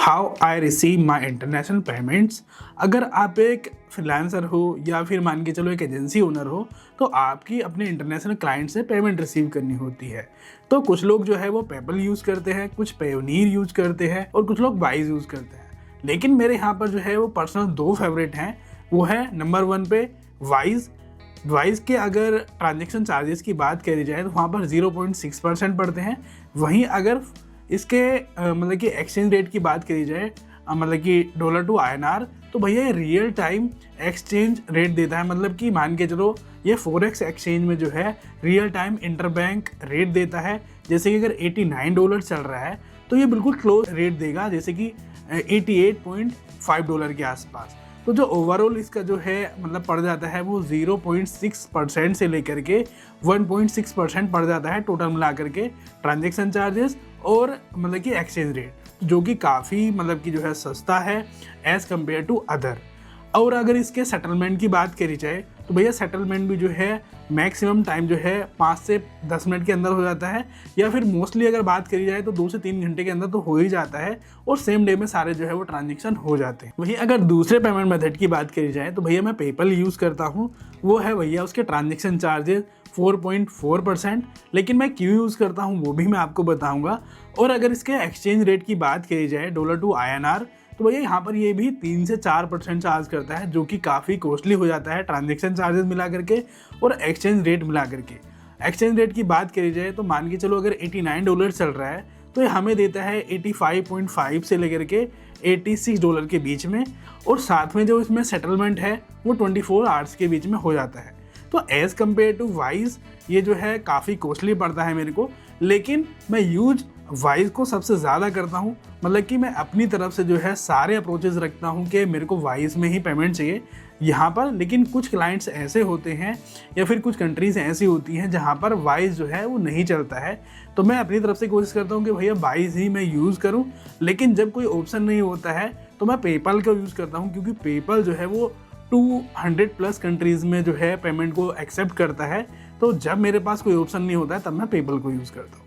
How I receive my international payments. अगर आप एक फ्रीलांसर हो या फिर मान के चलो एक एजेंसी ओनर हो, तो आपकी अपने इंटरनेशनल क्लाइंट से पेमेंट रिसीव करनी होती है। तो कुछ लोग जो है वो पेपल यूज़ करते हैं, कुछ पेयोनीर यूज़ करते हैं और कुछ लोग वाइज यूज़ करते हैं। लेकिन मेरे यहाँ पर जो है वो पर्सनल दो फेवरेट हैं। वो है नंबर 1 पे वाइज। वाइज के अगर ट्रांजेक्शन चार्जेस की बात करी जाए तो वहाँ पर 0.6% पड़ते हैं। वहीं अगर इसके मतलब कि एक्सचेंज रेट की बात करी जाए, मतलब कि डॉलर टू INR, तो भैया ये रियल टाइम एक्सचेंज रेट देता है। मतलब कि मान के चलो ये फॉरेक्स एक्सचेंज में जो है रियल टाइम इंटरबैंक रेट देता है। जैसे कि अगर $89 चल रहा है तो ये बिल्कुल क्लोज रेट देगा, जैसे कि $88.5 के आसपास। तो जो ओवरऑल इसका जो है मतलब पड़ जाता है वो 0.6% से लेकर के 1.6% पड़ जाता है टोटल मिला करके ट्रांजेक्शन चार्जेस और मतलब कि एक्सचेंज रेट, जो कि काफ़ी मतलब कि जो है सस्ता है एज़ कम्पेयर टू अदर। और अगर इसके सेटलमेंट की बात करी जाए तो भैया सेटलमेंट भी जो है मैक्सिमम टाइम जो है 5 से 10 मिनट के अंदर हो जाता है, या फिर मोस्टली अगर बात करी जाए तो 2 से 3 घंटे के अंदर तो हो ही जाता है और सेम डे में सारे जो है वो ट्रांजेक्शन हो जाते हैं। वहीं अगर दूसरे पेमेंट मेथड की बात करी जाए तो भैया मैं पेपल यूज़ करता हूँ। वो है भैया उसके ट्रांजेक्शन चार्जेस 4.4%। लेकिन मैं क्यों यूज़ करता हूँ वो भी मैं आपको बताऊँगा। और अगर इसके एक्सचेंज रेट की बात करी जाए डॉलर टू INR, तो भैया यहाँ पर ये भी 3 से 4% चार्ज करता है, जो कि काफ़ी कॉस्टली हो जाता है ट्रांजेक्शन चार्जेस मिला करके और एक्सचेंज रेट मिला करके। एक्सचेंज रेट की बात करी जाए तो मान के चलो अगर $89 चल रहा है तो ये हमें देता है 85.5 से लेकर के $86 के बीच में, और साथ में जो इसमें सेटलमेंट है वो 24 आवर्स के बीच में हो जाता है। तो एज़ कम्पेयर टू वाइज ये जो है काफ़ी कॉस्टली पड़ता है मेरे को, लेकिन मैं यूज वाइज को सबसे ज़्यादा करता हूँ। मतलब कि मैं अपनी तरफ से जो है सारे अप्रोचेस रखता हूँ कि मेरे को वाइज में ही पेमेंट चाहिए यहाँ पर। लेकिन कुछ क्लाइंट्स ऐसे होते हैं या फिर कुछ कंट्रीज़ ऐसी होती हैं जहाँ पर वाइज जो है वो नहीं चलता है, तो मैं अपनी तरफ से कोशिश करता हूँ कि भैया वाइज ही मैं यूज़ करूँ। लेकिन जब कोई ऑप्शन नहीं होता है तो मैं पेपल का यूज़ करता हूँ, क्योंकि पेपल जो है वो 200+ कंट्रीज़ में जो है पेमेंट को एक्सेप्ट करता है। तो जब मेरे पास कोई ऑप्शन नहीं होता है तब मैं पेपल को यूज़ करता हूँ।